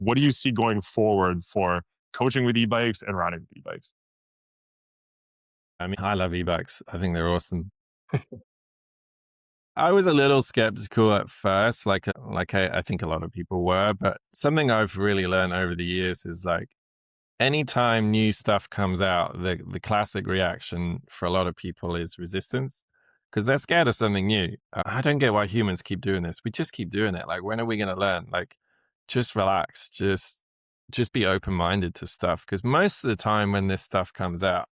What do you see going forward for coaching with e-bikes and riding with e-bikes? I mean, I love e-bikes. I think they're awesome. I was a little skeptical at first, I think a lot of people were, but something I've really learned over the years is like anytime new stuff comes out, the classic reaction for a lot of people is resistance because they're scared of something new. I don't get why humans keep doing this. We just keep doing it. Like, when are we going to learn? Like, just relax, just be open minded to stuff. Because most of the time when this stuff comes out,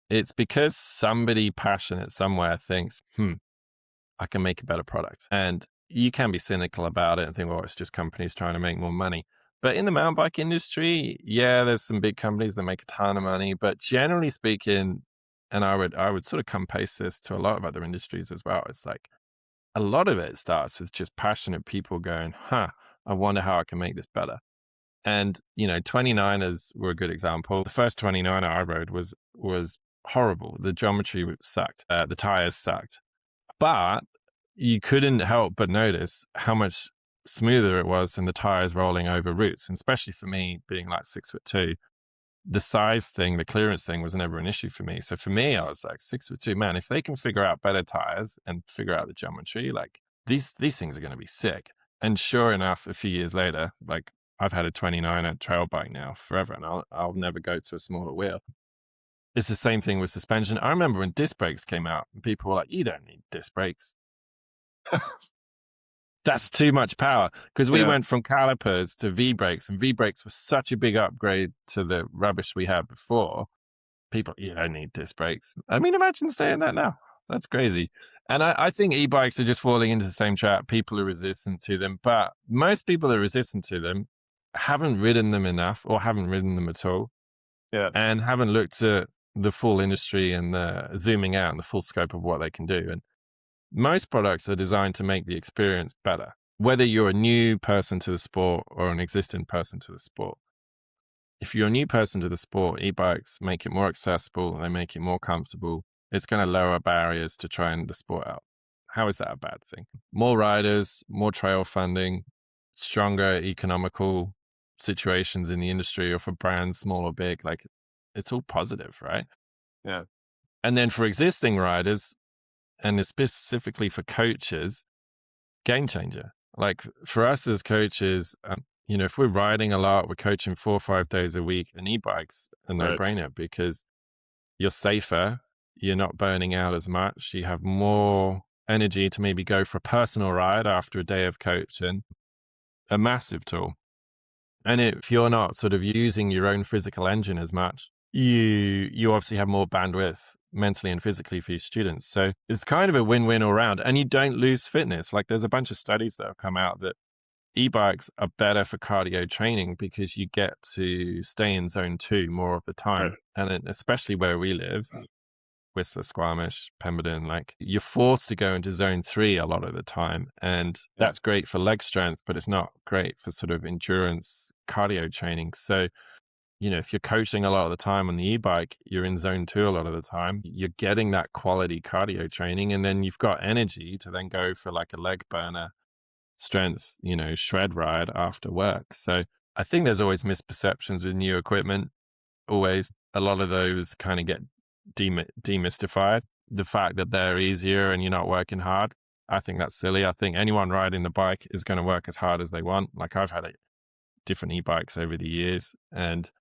it's because somebody passionate somewhere thinks, I can make a better product. And you can be cynical about it and think, well, it's just companies trying to make more money. But in the mountain bike industry, yeah, there's some big companies that make a ton of money. But generally speaking, and I would sort of come paste this to a lot of other industries as well. It's like a lot of it starts with just passionate people going, I wonder how I can make this better. And, 29ers were a good example. The first 29er I rode was horrible. The geometry sucked. The tires sucked. But you couldn't help but notice how much smoother it was than the tires rolling over roots. And especially for me, being like 6'2", the size thing, the clearance thing was never an issue for me. So for me, I was like 6'2", man, if they can figure out better tires and figure out the geometry, like these things are going to be sick. And sure enough, a few years later, like I've had a 29er trail bike now forever, and I'll never go to a smaller wheel. It's the same thing with suspension. I remember when disc brakes came out, people were like, you don't need disc brakes. That's too much power. Because we Yeah. went from calipers to V-brakes, and V-brakes was such a big upgrade to the rubbish we had before. People, you don't need disc brakes. I mean, imagine saying that now. That's crazy. And I think e-bikes are just falling into the same trap. People are resistant to them, but most people that are resistant to them haven't ridden them enough or haven't ridden them at all, Yeah. and haven't looked at the full industry and the zooming out and the full scope of what they can do. And most products are designed to make the experience better, whether you're a new person to the sport or an existing person to the sport. If you're a new person to the sport, e-bikes make it more accessible, they make it more comfortable. It's going to lower barriers to trying the sport out. How is that a bad thing? More riders, more trail funding, stronger economical situations in the industry or for brands, small or big, like it's all positive, right? Yeah. And then for existing riders, and specifically for coaches, game changer. Like for us as coaches, if we're riding a lot, we're coaching 4 or 5 days a week, and e-bikes a Right. no-brainer because you're safer, you're not burning out as much, you have more energy to maybe go for a personal ride after a day of coaching. A massive tool. And if you're not sort of using your own physical engine as much, you obviously have more bandwidth mentally and physically for your students. So it's kind of a win-win all around, and you don't lose fitness. Like there's a bunch of studies that have come out that e-bikes are better for cardio training because you get to stay in zone 2 more of the Right. time. And especially where we live, Whistler, Squamish, Pemberton, like you're forced to go into zone 3 a lot of the time. And Yeah. that's great for leg strength, but it's not great for sort of endurance cardio training. So, if you're coaching a lot of the time on the e-bike, you're in zone 2 a lot of the time. You're getting that quality cardio training, and then you've got energy to then go for like a leg burner strength, shred ride after work. So I think there's always misperceptions with new equipment. Always a lot of those kind of get demystified. The fact that they're easier and you're not working hard, I think that's silly. I think anyone riding the bike is going to work as hard as they want. Like I've had different e-bikes over the years, and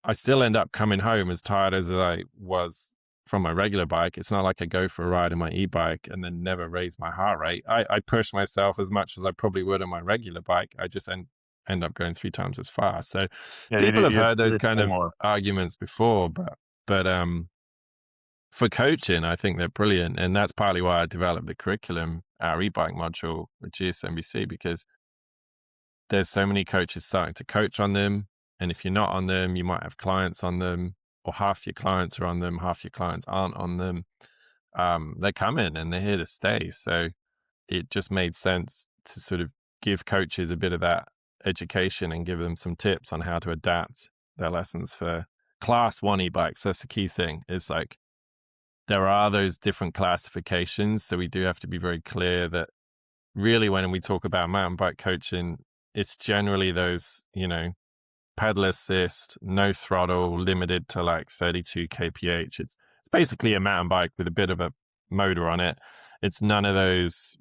I still end up coming home as tired as I was from my regular bike. It's not like I go for a ride on my e-bike and then never raise my heart rate. I push myself as much as I probably would on my regular bike. I just end up going 3 times as fast. So Yeah. people have heard You those did kind pull of more. arguments before, but for coaching, I think they're brilliant. And that's partly why I developed the curriculum, our e-bike module with GSMBC, because there's so many coaches starting to coach on them. And if you're not on them, you might have clients on them, or half your clients are on them, half your clients aren't on them. They come in and they're here to stay. So it just made sense to sort of give coaches a bit of that education and give them some tips on how to adapt their lessons for class 1 e-bikes. That's the key thing. It's like there are those different classifications. So we do have to be very clear that really when we talk about mountain bike coaching, it's generally those, pedal assist, no throttle, limited to like 32 kph. It's basically a mountain bike with a bit of a motor on it. It's none of those,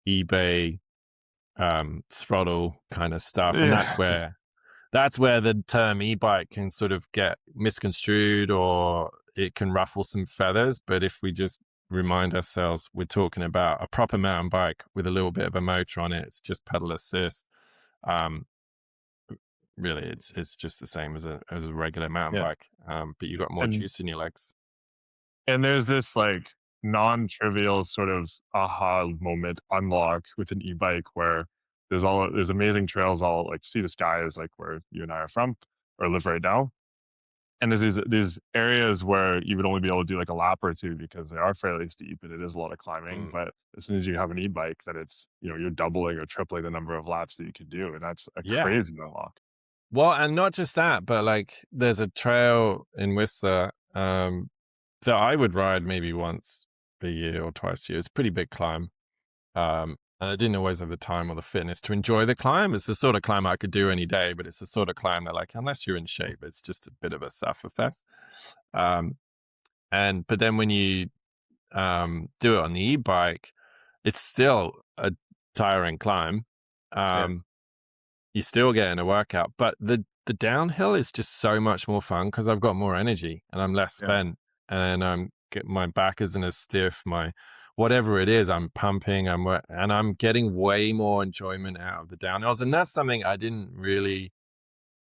eBay throttle kind of stuff. And Yeah. that's where the term e-bike can sort of get misconstrued, or it can ruffle some feathers. But if we just remind ourselves, we're talking about a proper mountain bike with a little bit of a motor on it. It's just pedal assist. Um, Really, it's just the same as a regular mountain Yeah. bike, but you got more And juice in your legs. there's this like non-trivial sort of aha moment unlock with an e-bike where there's amazing trails all like sea to sky is like where you and I are from or live right now. And there's these areas where you would only be able to do like a lap or two because they are fairly steep and it is a lot of climbing. Mm. But as soon as you have an e-bike, then it's you're doubling or tripling the number of laps that you can do, and that's a Yeah. crazy unlock. Well, and not just that, but like there's a trail in Whistler that I would ride maybe once a year or twice a year. It's a pretty big climb. And I didn't always have the time or the fitness to enjoy the climb. It's the sort of climb I could do any day, but it's the sort of climb that, like, unless you're in shape, it's just a bit of a suffer fest. Um, but then when you do it on the e-bike, it's still a tiring climb. Yeah, Um, you're still getting a workout, but the downhill is just so much more fun because I've got more energy and I'm less yeah, spent, and my back isn't as stiff. My whatever it is, I'm pumping. And I'm getting way more enjoyment out of the downhills, and that's something I didn't really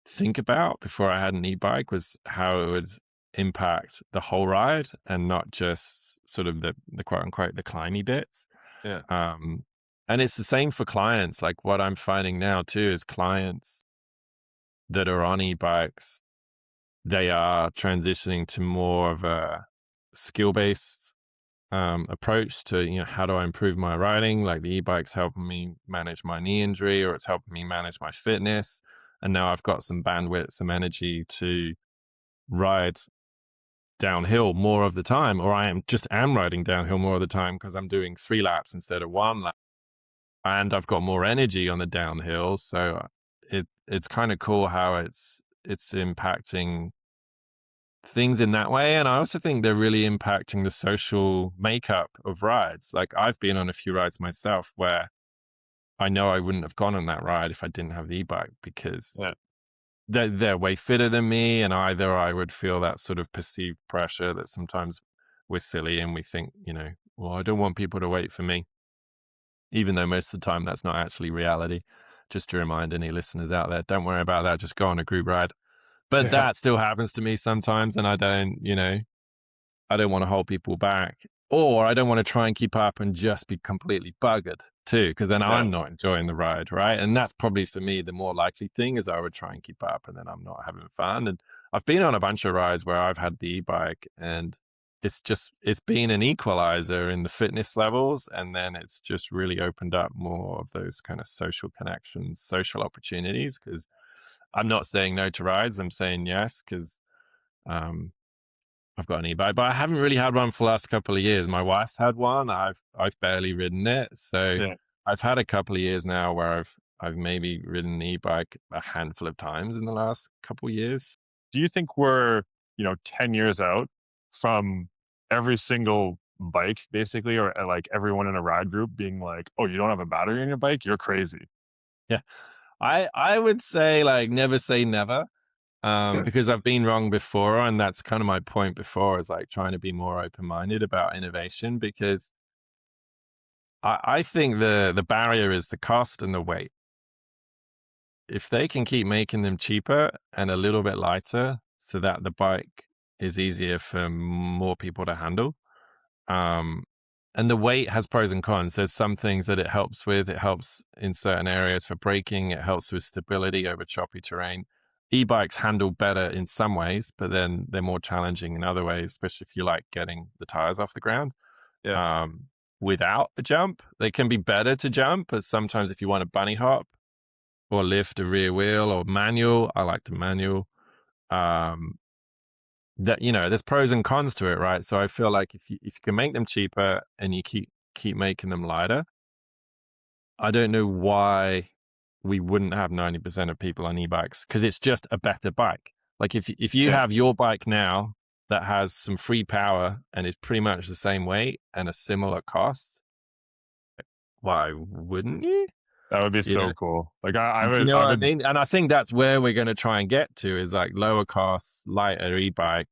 think about before I had an e-bike, was how it would impact the whole ride and not just sort of the quote unquote the climby bits. yeah, Um, and it's the same for clients. Like what I'm finding now too is clients that are on e-bikes, they are transitioning to more of a skill-based approach to, how do I improve my riding? Like the e-bike's helping me manage my knee injury, or it's helping me manage my fitness. And now I've got some bandwidth, some energy to ride downhill more of the time, or am riding downhill more of the time because I'm doing 3 laps instead of 1 lap, and I've got more energy on the downhill. So it's kind of cool how it's impacting things in that way. And I also think they're really impacting the social makeup of rides. Like I've been on a few rides myself where I know I wouldn't have gone on that ride if I didn't have the e-bike, because yeah, they're way fitter than me. And either I would feel that sort of perceived pressure that sometimes we're silly and we think, well, I don't want people to wait for me, even though most of the time that's not actually reality. Just to remind any listeners out there, don't worry about that. Just go on a group ride. But yeah, that still happens to me sometimes. And I don't want to hold people back, or I don't want to try and keep up and just be completely buggered too, because then yeah, I'm not enjoying the ride, right? And that's probably for me the more likely thing, is I would try and keep up and then I'm not having fun. And I've been on a bunch of rides where I've had the e-bike, and it's been an equalizer in the fitness levels, and then it's just really opened up more of those kind of social connections, social opportunities. Because I'm not saying no to rides, I'm saying yes, because um, I've got an e-bike, but I haven't really had one for the last couple of years. My wife's had one. I've barely ridden it. So yeah. I've had a couple of years now where I've maybe ridden an e-bike a handful of times in the last couple of years. Do you think we're 10 years out from every single bike basically, or like everyone in a ride group being like, "Oh, you don't have a battery in your bike? You're crazy." Yeah. I would say, like, never say never. Because I've been wrong before, and that's kind of my point before, is like trying to be more open-minded about innovation, because I think the barrier is the cost and the weight. If they can keep making them cheaper and a little bit lighter so that the bike is easier for more people to handle. Um, and the weight has pros and cons. There's some things that it helps with. It helps in certain areas for braking. It helps with stability over choppy terrain. E-bikes handle better in some ways, but then they're more challenging in other ways, especially if you like getting the tires off the ground. Yeah, Um, Without a jump, they can be better to jump, but sometimes if you want a bunny hop or lift a rear wheel or manual, I like the manual. Um, there's pros and cons to it, right? So I feel like if you can make them cheaper and you keep making them lighter, I don't know why we wouldn't have 90% of people on e-bikes because it's just a better bike. Like if you Yeah, have your bike now that has some free power and is pretty much the same weight and a similar cost, why wouldn't you? that would be You know, so cool. Like I do you would, know I what I would, mean? And I think that's where we're going to try and get to is like lower costs, lighter e-bike,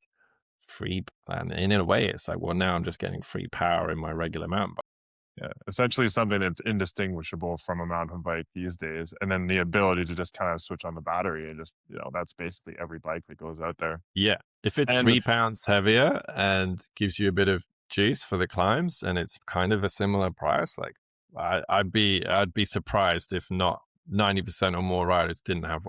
free. And in a way, it's like, well, now I'm just getting free power in my regular mountain bike. yeah, essentially something that's indistinguishable from a mountain bike these days, and then the ability to just kind of switch on the battery and just, that's basically every bike that goes out there. Yeah. If it's And 3 pounds heavier and gives you a bit of juice for the climbs and it's kind of a similar price, like I'd be surprised if not 90% or more riders didn't have